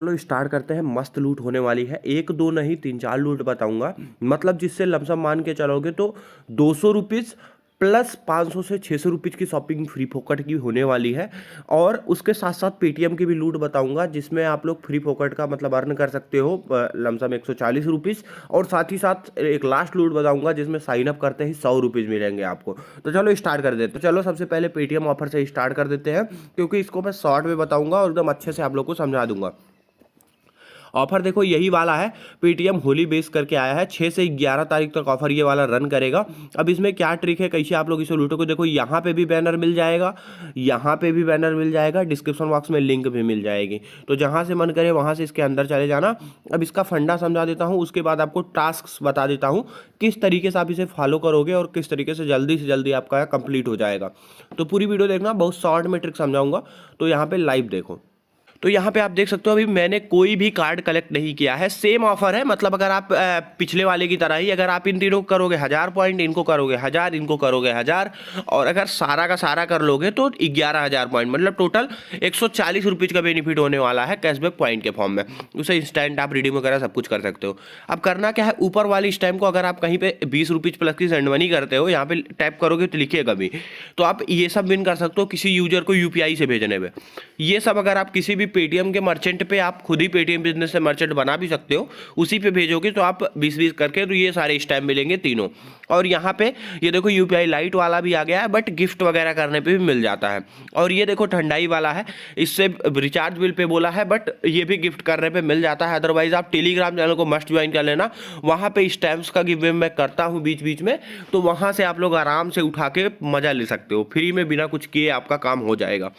चलो स्टार्ट करते हैं। मस्त लूट होने वाली है, एक दो नहीं 3-4 लूट बताऊंगा। मतलब जिससे लमसम मान के चलोगे तो 200 रुपीज़ प्लस 500 से 600 रुपीज़ की शॉपिंग फ्री फोकट की होने वाली है। और उसके साथ साथ पेटीएम की भी लूट बताऊंगा, जिसमें आप लोग फ्री फोकट का मतलब अर्न कर सकते हो लमसम 140 रुपीज़। और साथ ही साथ एक लास्ट लूट बताऊंगा जिसमें साइन अप करते ही 100 रुपीज़ मिलेंगे आपको। तो चलो स्टार्ट कर देते हैं। तो चलो सबसे पहले पेटीएम ऑफर से स्टार्ट कर देते हैं, क्योंकि इसको मैं शॉर्ट में बताऊंगा और एकदम अच्छे से आप लोग को समझा दूंगा। ऑफर देखो यही वाला है, पेटीएम होली बेस करके आया है। 6 से 11 तारीख तक ऑफर ये वाला रन करेगा। अब इसमें क्या ट्रिक है, कैसे आप लोग इसे लूटोगे, देखो यहाँ पे भी बैनर मिल जाएगा, यहाँ पे भी बैनर मिल जाएगा, डिस्क्रिप्शन बॉक्स में लिंक भी मिल जाएगी। तो जहाँ से मन करे वहाँ से इसके अंदर चले जाना। अब इसका फंडा समझा देता हूँ, उसके बाद आपको टास्क बता देता हूँ किस तरीके से आप इसे फॉलो करोगे और किस तरीके से जल्दी आपका कंप्लीट हो जाएगा। तो पूरी वीडियो देखना, बहुत शॉर्ट में ट्रिक समझाऊंगा। तो यहाँ पे लाइव देखो। तो यहाँ पे आप देख सकते हो अभी मैंने कोई भी कार्ड कलेक्ट नहीं किया है। सेम ऑफर है, मतलब अगर आप पिछले वाले की तरह ही अगर आप इन तीनों करोगे 1000 पॉइंट, इनको करोगे 1000, इनको करोगे 1000, और अगर सारा का सारा कर लोगे तो 11,000 पॉइंट, मतलब टोटल 140 रुपीज़ का बेनिफिट होने वाला है कैशबैक पॉइंट के फॉर्म में। उसे इंस्टेंट आप रिडीम वगैरह सब कुछ कर सकते हो। अब करना क्या है, ऊपर वाली स्टैम्प को अगर आप कहीं पे 20 रुपीज़ प्लस की सेंड मनी करते हो, यहाँ पे टैप करोगे तो लिखिएगा भी, तो आप ये सब विन कर सकते हो किसी यूजर को यूपीआई से भेजने में। ये सब अगर आप किसी भी पेटीएम के मर्चेंट पे, आप खुद ही पेटीएम बिजनेस से मर्चेंट बना भी सकते हो, उसी पे भेजोगे तो आप 20-20 करके तो ये सारे स्टैम्प मिलेंगे तीनों। और यहाँ पे ये देखो यूपीआई लाइट वाला भी आ गया है, बट गिफ्ट वगैरह करने पे भी मिल जाता है। और ये देखो ठंडाई वाला है, इससे रिचार्ज बिल पे बोला है, बट ये भी गिफ्ट करने पे मिल जाता है। अदरवाइज आप टेलीग्राम चैनल को मस्ट ज्वाइन कर लेना, वहाँ पे स्टैम्प्स का गिव मैं करता हूँ बीच बीच में, तो वहाँ से आप लोग आराम से उठा के मजा ले सकते हो, फ्री में बिना कुछ किए आपका काम हो जाएगा।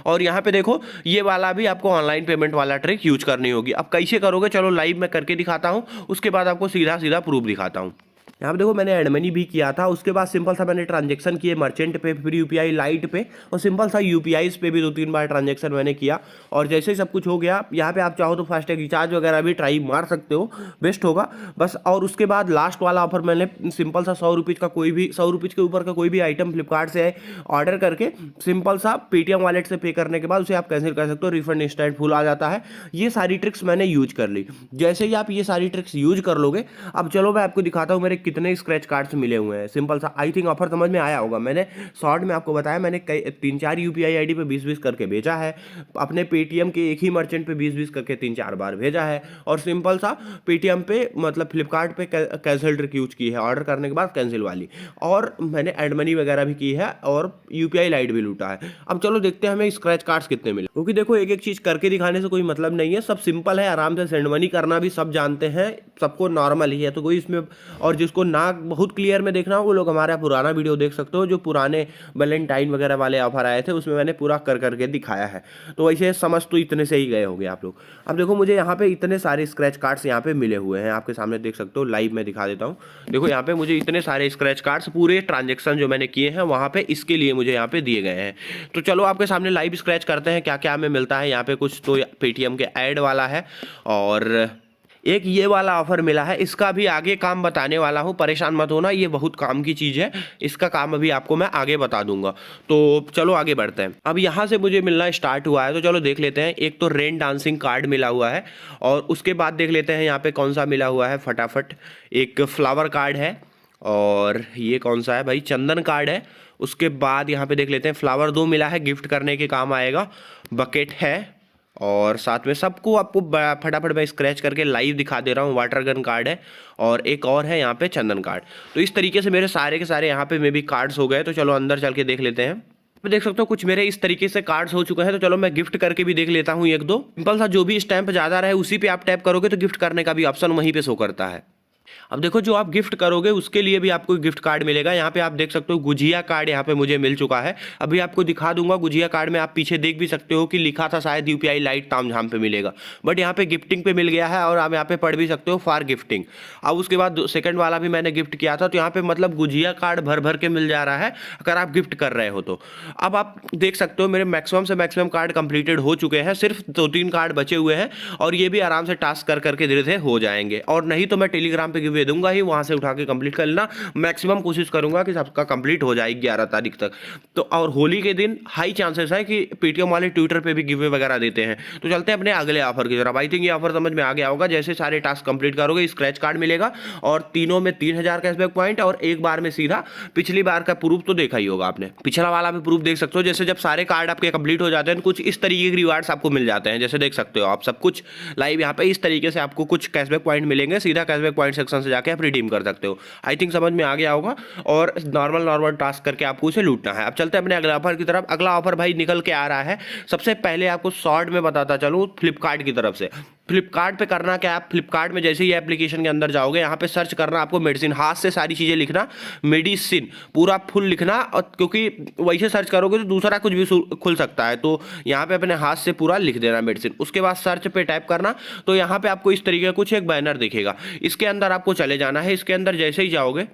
और यहाँ पे देखो ये वाला भी आपको ऑनलाइन पेमेंट वाला ट्रिक यूज करनी होगी। अब कैसे करोगे, चलो लाइव में करके दिखाता हूँ, उसके बाद आपको सीधा सीधा प्रूफ दिखाता हूँ। यहाँ पे देखो मैंने एड मनी भी किया था, उसके बाद सिंपल सा मैंने ट्रांजेक्शन किए मर्चेंट पे, फिर यूपीआई लाइट पे, और सिंपल सा यूपीआई पे भी 2-3 बार ट्रांजेक्शन मैंने किया। और जैसे ही सब कुछ हो गया, यहाँ पे आप चाहो तो फास्टैग रिचार्ज वगैरह भी ट्राई मार सकते हो, बेस्ट होगा बस। और उसके बाद लास्ट वाला ऑफर मैंने सिंपल सा 100 रुपीज़ का कोई भी 100 रुपीज़ के ऊपर का कोई भी आइटम फ्लिपकार्ट से ऑर्डर करके सिंपल सा पेटीएम वॉलेट से पे करने के बाद उसे आप कैंसिल कर सकते हो, रिफंड इंस्टेंट फुल आ जाता है। ये सारी ट्रिक्स मैंने यूज कर ली। जैसे ही आप ये सारी ट्रिक्स यूज कर लोगे, अब चलो मैं आपको दिखाता हूँ मेरे कितने स्क्रैच कार्ड्स मिले हुए हैं। सिंपल सा, आई थिंक ऑफर समझ में आया होगा। मैंने शॉर्ट में आपको बताया, मैंने कई 3-4 यूपीआई आईडी पे 20-20 करके भेजा है, अपने पेटीएम के एक ही मर्चेंट पे 20-20 करके 3-4 बार भेजा है, और सिंपल सा पेटीएम पे मतलब फ्लिपकार्ट पे कैंसिल ट्रिक यूज की है, ऑर्डर करने के बाद कैंसिल वाली। और मैंने एड मनी वगैरह भी की है, और यूपीआई लाइट भी लूटा है। अब चलो देखते हैं हमें स्क्रैच कार्ड्स कितने मिले, क्योंकि देखो एक एक चीज करके दिखाने से कोई मतलब नहीं है, सब सिंपल है, आराम से सेंड मनी करना भी सब जानते हैं, सबको नॉर्मल ही है, तो कोई इसमें। और जिसको ना बहुत क्लियर में देखना हो वो लोग हमारा पुराना वीडियो देख सकते हो, जो पुराने वैलेंटाइन वगैरह वाले ऑफर आए थे उसमें मैंने पूरा कर करके दिखाया है। तो वैसे समझ तो इतने से ही गए होंगे आप लोग। अब देखो मुझे यहाँ पे इतने सारे स्क्रैच कार्ड्स यहाँ पे मिले हुए हैं, आपके सामने देख सकते हो, लाइव में दिखा देता हूँ। देखो यहाँ पे मुझे इतने सारे स्क्रैच कार्ड्स पूरे ट्रांजेक्शन जो मैंने किए हैं वहाँ पे इसके लिए मुझे यहाँ पे दिए गए हैं। तो चलो आपके सामने लाइव स्क्रैच करते हैं क्या क्या हमें मिलता है। यहाँ पे कुछ तो पेटीएम के ऐड वाला है, और एक ये वाला ऑफर मिला है, इसका भी आगे काम बताने वाला हूँ, परेशान मत होना, ये बहुत काम की चीज़ है, इसका काम अभी आपको मैं आगे बता दूंगा। तो चलो आगे बढ़ते हैं। अब यहाँ से मुझे मिलना स्टार्ट हुआ है, तो चलो देख लेते हैं। एक तो रेन डांसिंग कार्ड मिला हुआ है, और उसके बाद देख लेते हैं यहाँ पे कौन सा मिला हुआ है फटाफट। एक फ्लावर कार्ड है, और ये कौन सा है भाई, चंदन कार्ड है। उसके बाद यहाँ पे देख लेते हैं फ्लावर 2 मिला है, गिफ्ट करने के काम आएगा। बकेट है, और साथ में सबको आपको फटाफट मैं स्क्रैच करके लाइव दिखा दे रहा हूँ। वाटर गन कार्ड है, और एक और है यहाँ पे चंदन कार्ड। तो इस तरीके से मेरे सारे के सारे यहाँ पे मे भी कार्ड्स हो गए। तो चलो अंदर चल के देख लेते हैं। मैं देख सकते हो कुछ मेरे इस तरीके से कार्ड्स हो चुके हैं। तो चलो मैं गिफ्ट करके भी देख लेता हूँ एक दो। सिंपल सा, जो भी स्टैंप ज़्यादा रहे उसी पे आप टैप करोगे तो गिफ्ट करने का भी ऑप्शन वहीं पे शो करता है। अब देखो जो आप गिफ्ट करोगे उसके लिए भी आपको गिफ्ट कार्ड मिलेगा। यहाँ पे आप देख सकते हो गुजिया कार्ड यहाँ पे मुझे मिल चुका है, अभी आपको दिखा दूंगा। गुजिया कार्ड में आप पीछे देख भी सकते हो कि लिखा था शायद यूपीआई लाइट तामझाम पे मिलेगा, बट यहाँ पे गिफ्टिंग पे मिल गया है, और आप यहाँ पे पढ़ भी सकते हो फॉर गिफ्टिंग। अब उसके बाद सेकंड वाला भी मैंने गिफ्ट किया था, तो यहाँ पे मतलब गुजिया कार्ड भर भर के मिल जा रहा है अगर आप गिफ्ट कर रहे हो तो। अब आप देख सकते हो मेरे मैक्सिमम से मैक्सिमम कार्ड कंप्लीटेड हो चुके हैं, सिर्फ 2-3 कार्ड बचे हुए हैं, और ये भी आराम से टास्क कर करके धीरे धीरे हो जाएंगे। और नहीं तो मैं टेलीग्राम पे पे गिवे दूंगा ही, वहाँ से उठा के कंप्लीट कर लेना। मैक्सिमम कोशिश करूंगा कि सबका कंप्लीट हो जाए 11 तारीख तक। तो और होली के दिन हाई चांसेस है कि पेटीएम वाले ट्विटर पे भी गिवे वगैरह देते हैं। तो चलते हैं अपने अगले ऑफर की तरफ। आई थिंक ये ऑफर समझ में आ गया होगा। जैसे सारे टास्क कंप्लीट करोगे स्क्रैच कार्ड मिलेगा और तीनों में 3000 कैशबैक पॉइंट और एक बार में सीधा। पिछली बार का प्रूफ तो देखा ही होगा आपने, पिछला वाला भी प्रूफ देख सकते हो। जैसे जब सारे कार्ड आपके कंप्लीट हो जाते हैं कुछ इस तरीके के रिवार्ड्स आपको मिल जाते हैं, जैसे देख सकते हो आप सब कुछ लाइव यहाँ पे इस तरीके से आपको कुछ कैशबैक पॉइंट मिलेंगे। सीधा कैशबैक पॉइंट सेक्शन से जाके आप रिडीम कर सकते हो। आई थिंक समझ में आ गया होगा। और नॉर्मल टास्क करके आपको इसे लूटना है। अब चलते हैं अपने अगले ऑफर की तरफ। अगला ऑफर भाई निकल के आ रहा है। सबसे पहले आपको शॉर्ट में बताता चलूँ फ्लिपकार्ट की तरफ से। फ्लिपकार्ट पे करना क्या है, फ्लिपकार्ट में जैसे ही एप्लीकेशन के अंदर जाओगे यहाँ पे सर्च करना आपको मेडिसिन, हाथ से सारी चीज़ें लिखना, मेडिसिन पूरा फुल लिखना। और क्योंकि वैसे सर्च करोगे तो दूसरा कुछ भी खुल सकता है, तो यहाँ पे अपने हाथ से पूरा लिख देना मेडिसिन। उसके बाद सर्च पे टाइप करना तो यहाँ पे आपको इस तरीके का कुछ एक बैनर दिखेगा। इसके अंदर आपको चले जाना है। इसके अंदर जैसे ही जाओगे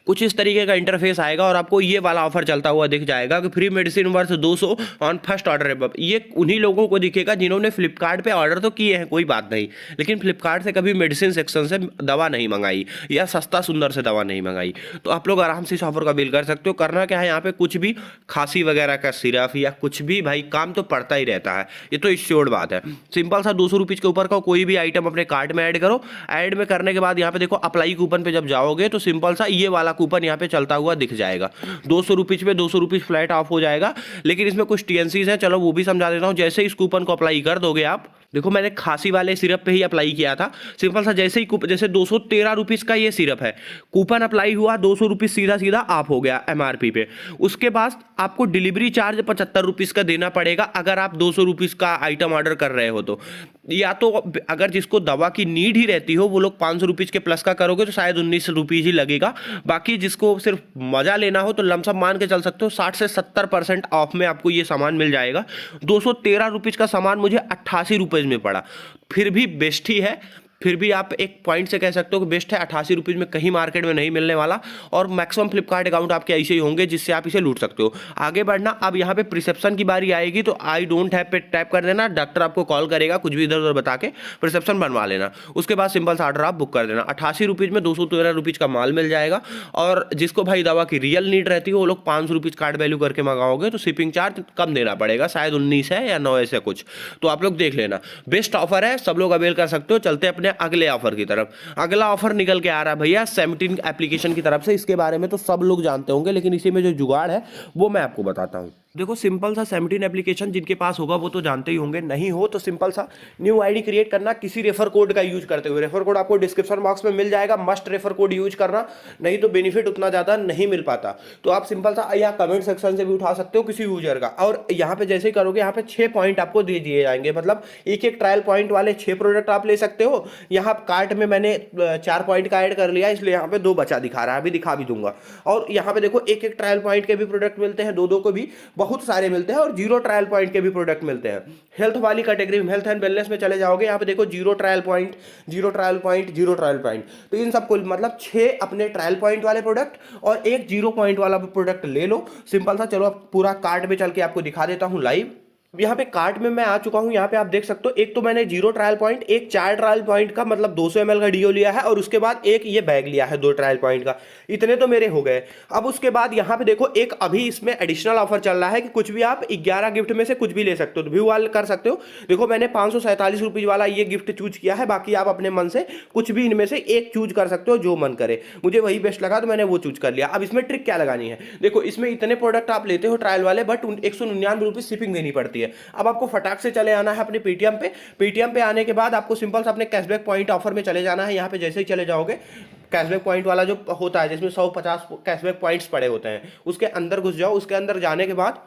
कुछ इस तरीके का इंटरफेस आएगा और आपको ये वाला ऑफर चलता हुआ दिख जाएगा कि free medicine worth 200 on first order. ये उन्हीं लोगों को दिखेगा जिन्होंने फ्लिपकार्ट पे ऑर्डर तो किए हैं, कोई बात नहीं, लेकिन फ्लिपकार्ट से कभी मेडिसिन सेक्शन से दवा नहीं मंगाई या सस्ता सुंदर से दवा नहीं मंगाई। तो आप लोग आराम से इस ऑफर का बिल कर सकते हो। करना क्या है, यहाँ पे कुछ भी खांसी वगैरह का सिरप या कुछ भी भाई काम तो पड़ता ही रहता है, ये तो श्योर बात है। सिंपल सा 200 रुपीज़ के ऊपर का कोई भी आइटम अपने कार्ट में ऐड करो। ऐड में करने के बाद यहाँ पे देखो अप्लाई कूपन पे जब जाओगे तो सिंपल सा ये वाला कूपन यहाँ पे चलता हुआ दिख जाएगा। 200 रुपीज़ पे 200 रुपीज़ फ्लैट ऑफ हो जाएगा। लेकिन इसमें कुछ टीएनसीज हैं, चलो वो भी समझा देता हूँ। जैसे इस कूपन को अप्लाई कर दोगे आप, देखो मैंने खांसी वाले सिरप पे ही अप्लाई किया था। सिंपल सा जैसे ही जैसे 213 रुपीज़ का ये सिरप है, कूपन अप्लाई हुआ, 200 रुपीज़ सीधा सीधा ऑफ हो गया एमआरपी पे। उसके बाद आपको डिलीवरी चार्ज 75 रुपीज़ का देना पड़ेगा अगर आप 200 रुपीज़ का आइटम ऑर्डर कर रहे हो तो। या तो अगर जिसको दवा की नीड ही रहती हो वो लोग 500 रुपीज़ के प्लस का करोगे तो शायद 19 रुपीज़ ही लगेगा। बाकी जिसको सिर्फ मजा लेना हो तो लमसम मान के चल सकते हो 60 से 70% ऑफ में आपको ये सामान मिल जाएगा। 213 रुपीज़ का सामान मुझे 88 रुपये में पड़ा, फिर भी बेस्ट ही है। फिर भी आप एक पॉइंट से कह सकते हो कि बेस्ट है। 88 रुपीज़ में कहीं मार्केट में नहीं मिलने वाला। और मैक्सिमम फ्लिपकार्ट अकाउंट आपके ऐसे ही होंगे जिससे आप इसे लूट सकते हो। आगे बढ़ना, अब यहाँ पे प्रिसेप्शन की बारी आएगी तो आई डोंट हैव पे टाइप कर देना। डॉक्टर आपको कॉल करेगा, कुछ भी इधर उधर बता के प्रिसेप्शन बनवा लेना। उसके बाद सिंपल सा ऑर्डर आप बुक कर देना। 88 रुपीज़ में 213 रुपीज़ का माल मिल जाएगा। और जिसको भाई दवा की रियल नीड रहती है वो लोग 500 रुपीज़ कार्ड वैल्यू करके मंगाओगे तो शिपिंग चार्ज कम देना पड़ेगा, शायद 19 है या 9 ऐसे कुछ। तो आप लोग देख लेना, बेस्ट ऑफर है, सब लोग अवेल कर सकते हो। चलते अपने अगले ऑफर की तरफ। अगला ऑफर निकल के आ रहा है भैया 17 एप्लीकेशन की तरफ से। इसके बारे में तो सब लोग जानते होंगे, लेकिन इसी में जो जुगाड़ है वो मैं आपको बताता हूं। देखो सिंपल सा 17 एप्लीकेशन जिनके पास होगा वो तो जानते ही होंगे, नहीं हो तो सिंपल सा न्यू आईडी क्रिएट करना किसी रेफर कोड का यूज करते हुए। रेफर कोड आपको डिस्क्रिप्शन बॉक्स में मिल जाएगा, मस्ट रेफर कोड यूज करना, नहीं तो बेनिफिट उतना ज़्यादा नहीं मिल पाता। तो आप सिंपल सा यहाँ कमेंट सेक्शन से भी उठा सकते हो किसी यूजर का। और यहाँ पे जैसे ही करोगे यहाँ पे 6 पॉइंट आपको दे दिए जाएंगे, मतलब एक एक ट्रायल पॉइंट वाले 6 प्रोडक्ट आप ले सकते हो। यहाँ कार्ट में मैंने 4 पॉइंट का ऐड कर लिया, इसलिए यहाँ पे 2 बचा दिखा रहा है, अभी दिखा भी दूंगा। और यहाँ पे देखो एक एक ट्रायल पॉइंट के भी प्रोडक्ट मिलते हैं, 2-2 को भी बहुत सारे मिलते हैं। और 0 ट्रायल पॉइंट के भी प्रोडक्ट मिलते हैं। हेल्थ वाली कैटेगरी में हेल्थ एंड वेलनेस में चले जाओगे, यहाँ पे देखो 0 trial point, 0 trial point, 0 trial point. तो इन सबको मतलब 6 अपने ट्रायल पॉइंट वाले प्रोडक्ट और एक 0 पॉइंट वाला प्रोडक्ट ले लो। सिंपल सा, चलो अब पूरा कार्ड में चल के आपको दिखा देता हूँ लाइव। यहाँ पे कार्ट में मैं आ चुका हूँ। यहाँ पे आप देख सकते हो एक तो मैंने 0 ट्रायल पॉइंट, एक 4 ट्रायल पॉइंट का मतलब 200 ml का डीओ लिया है और उसके बाद एक ये बैग लिया है 2 ट्रायल पॉइंट का। इतने तो मेरे हो गए। अब उसके बाद यहाँ पे देखो एक अभी इसमें एडिशनल ऑफर चल रहा है कि कुछ भी आप 11 गिफ्ट में से कुछ भी ले सकते हो, तो व्यू वाल कर सकते हो। देखो मैंने 547 रुपीज़ वाला ये गिफ्ट चूज किया है, बाकी आप अपने मन से कुछ भी इनमें से एक चूज कर सकते हो जो मन करे। मुझे वही बेस्ट लगा तो मैंने वो चूज कर लिया। अब इसमें ट्रिक क्या लगानी है, देखो इसमें इतने प्रोडक्ट आप लेते हो ट्रायल वाले, बट 199 रुपीज़ शिपिंग देनी पड़ती है। अब आपको फटाक से चले आना है अपने पेटीएम पे। पेटीएम पे आने के बाद आपको सिंपल से अपने कैशबैक पॉइंट ऑफर में चले जाना है। यहाँ पे जैसे ही चले जाओगे कैशबैक पॉइंट वाला जो होता है जिसमें 150 कैशबैक पॉइंट्स पड़े होते हैं, उसके अंदर घुस जाओ। उसके अंदर जाने के बाद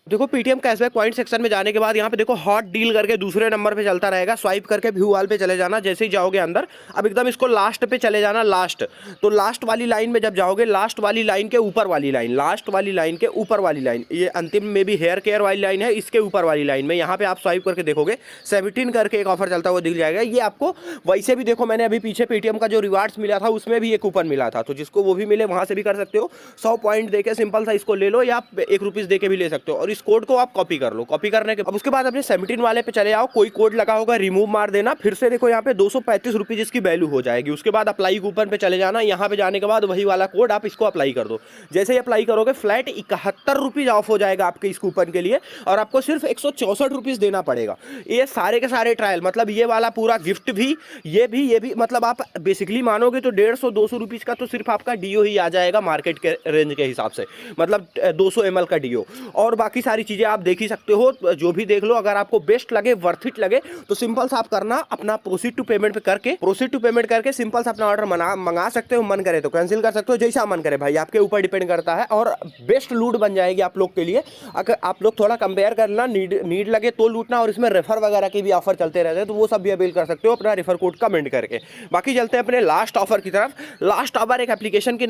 देखो पेटीएम कैशबैक पॉइंट सेक्शन में जाने के बाद यहाँ पे देखो हॉट डील करके दूसरे नंबर पे चलता रहेगा। स्वाइप करके व्यू वाल पे चले जाना। जैसे ही जाओगे अंदर, अब एकदम इसको लास्ट पे चले जाना। लास्ट तो लास्ट वाली लाइन में जब जाओगे, लास्ट वाली लाइन के ऊपर वाली लाइन, लास्ट वाली लाइन के ऊपर वाली लाइन, ये अंतिम में भी हेयर केयर वाली लाइन है, इसके ऊपर वाली लाइन में यहाँ पे आप स्वाइप करके देखोगे 17 करके एक ऑफर चलता हुआ दिख जाएगा। ये आपको वैसे भी देखो मैंने अभी पीछे पेटीएम का जो रिवार्ड्स मिला था उसमें भी ये कूपन मिला था, तो जिसको वो भी मिले वहाँ से भी कर सकते हो। 100 पॉइंट देके सिंपल सा इसको ले लो, या 1 रुपीज़ देके भी ले सकते हो। और इस कोड को आप कॉपी कर लो। कॉपी करने के अब उसके बाद अपने 17 वाले पे चले आओ, कोई कोड लगा होगा रिमूव मार देना, फिर से देखो यहाँ पे 235 रुपीज इसकी वैल्यू हो जाएगी। उसके बाद अप्लाई कूपन पे चले जाना, यहाँ पे जाने के बाद वही वाला कोड आप इसको अप्लाई कर दो। जैसे ही अप्लाई करोगे फ्लैट 71 रुपीज ऑफ हो जाएगा आपके इस कूपन के लिए, और आपको सिर्फ 164 रुपीज देना पड़ेगा। ये सारे के सारे ट्रायल, मतलब ये वाला पूरा गिफ्ट भी, ये भी मतलब आप बेसिकली मानोगे तो 150-200 रुपीज का तो सिर्फ आपका डीओ ही आ जाएगा मार्केट के रेंज के हिसाब से, मतलब 200 ml का डीओ। और बाकी सारी चीजें आप देख ही सकते हो, जो भी देख लो। अगर आपको बेस्ट लगे, वर्थ इट लगे, तो सिंपल सा आप करना अपना प्रोसीड टू पेमेंट करके सिंपल सा अपना ऑर्डर मंगा सकते हो। मन करे तो कैंसिल कर सकते हो, जैसा मन करे भाई, आपके ऊपर डिपेंड करता है। और बेस्ट लूट बन जाएगी आप लोग के लिए। अगर आप लोग थोड़ा कंपेयर करना, नीड लगे तो लूटना। और इसमें रेफर वगैरह के भी ऑफर चलते रहते हैं, तो वो सब भी अवेल कर सकते हो अपना रेफर कोड कमेंट करके। बाकी चलते हैं अपने लास्ट ऑफर की तरफ। लास्ट ऑफर एक एप्लीकेशन की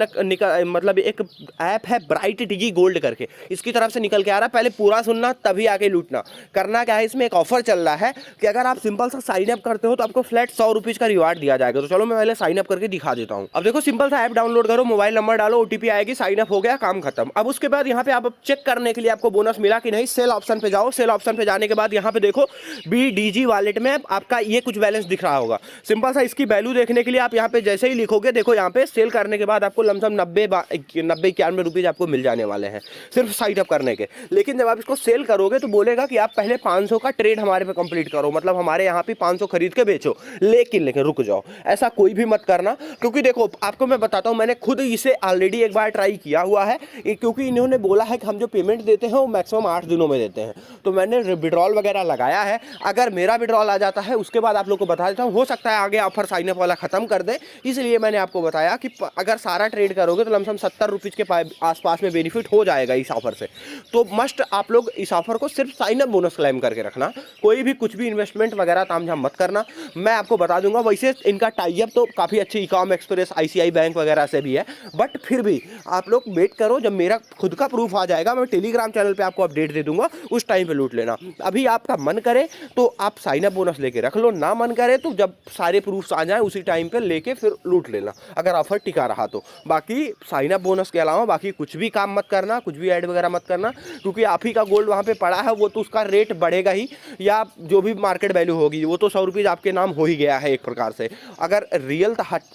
मतलब एक ऐप है ब्राइट डिजी गोल्ड करके, इसकी तरफ से निकल के आ रहा है। पहले पूरा सुनना तभी आके लूटना। करना क्या है, इसमें एक ऑफर चल रहा है कि अगर आप सिंपल सा साइन अप करते हो तो आपको फ्लैट 100 रुपीज का रिवार्ड दिया जाएगा। तो चलो मैं पहले साइन अप करके दिखा देता हूं। अब देखो, सिंपल सा ऐप डाउनलोड करो, मोबाइल नंबर डालो, ओटीपी आएगी, साइन अप हो गया, काम खत्म। अब उसके बाद यहाँ पे आप चेक करने के लिए आपको बोनस मिला कि नहीं, सेल ऑप्शन पे जाओ। सेल ऑप्शन पे जाने के बाद यहाँ पे देखो BDG वॉलेट में आपका ये कुछ बैलेंस दिख रहा होगा। सिंपल सा इसकी वैल्यू देखने के लिए आप यहाँ पे जैसे ही लिखोगे, देखो यहाँ पे सेल करने के बाद आपको लमसम 90-91 रुपीज आपको मिल जाने वाले हैं सिर्फ साइन अप करने के। लेकिन जब आप इसको सेल करोगे तो बोलेगा कि आप पहले 500 का ट्रेड हमारे पे कंप्लीट करो, मतलब हमारे यहाँ पे 500 खरीद के बेचो। लेकिन रुक जाओ, ऐसा कोई भी मत करना, क्योंकि देखो आपको मैं बताता हूँ, मैंने खुद इसे ऑलरेडी एक बार ट्राई किया हुआ है। क्योंकि इन्होंने बोला है कि हम जो पेमेंट देते हैं वो मैक्सिमम 8 दिनों में देते हैं, तो मैंने विड्रॉल वगैरह लगाया है। अगर मेरा विड्रॉल आ जाता है उसके बाद आप लोग को बता देता हूँ, हो सकता है आगे ऑफर साइन अप वाला खत्म कर दे, इसलिए मैंने आपको बताया कि अगर सारा ट्रेड करोगे तो लमसम 70 रुपीज के आसपास में बेनिफिट हो जाएगा इस ऑफर से। तो मस्ट आप लोग इस ऑफर को सिर्फ साइन अप बोनस क्लेम करके रखना, कोई भी कुछ भी इन्वेस्टमेंट वगैरह तामझाम मत करना। मैं आपको बता दूंगा, वैसे इनका टाई अप तो काफ़ी अच्छी इकॉम एक्सप्रेस, ICI बैंक वगैरह से भी है, बट फिर भी आप लोग वेट करो, जब मेरा खुद का प्रूफ आ जाएगा मैं टेलीग्राम चैनल पे आपको अपडेट दे दूंगा, उस टाइम पे लूट लेना। अभी आपका मन करे तो आप साइन अप बोनस लेके रख लो, ना मन करे तो जब सारे प्रूफ्स आ जाए उसी टाइम पे लेके फिर लूट लेना, अगर ऑफर टिका रहा तो। बाकी साइन अप बोनस के अलावा बाकी कुछ भी काम मत करना, कुछ भी ऐड वगैरह मत करना, क्योंकि आप ही का गोल्ड वहाँ पे पड़ा है, वो तो उसका रेट बढ़ेगा ही, या जो भी मार्केट वैल्यू होगी वो तो 100 रुपीज़ आपके नाम हो ही गया है एक प्रकार से। अगर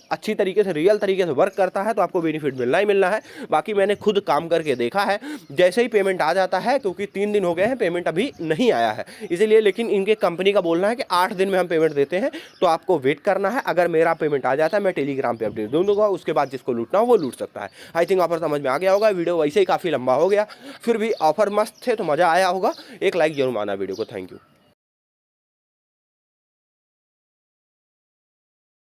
अच्छी तरीके से रियल तरीके से वर्क करता है तो आपको बेनिफिट मिलना ही मिलना है। बाकी मैंने खुद काम करके देखा है, जैसे ही पेमेंट आ जाता है, क्योंकि 3 दिन हो गए हैं पेमेंट अभी नहीं आया है इसीलिए, लेकिन इनके कंपनी का बोलना है कि 8 दिन में हम पेमेंट देते हैं, तो आपको वेट करना है। अगर मेरा पेमेंट आ जाता है मैं टेलीग्राम पे अपडेट दे दूंगा, उसके बाद जिसको लूटना हो वो लूट सकता है। आई थिंक ऑफर समझ में आ गया होगा। वीडियो वैसे ही काफ़ी लंबा हो गया, फिर भी ऑफर मस्त थे तो मज़ा आया होगा। एक लाइक जरूर मारना वीडियो को। Thank you.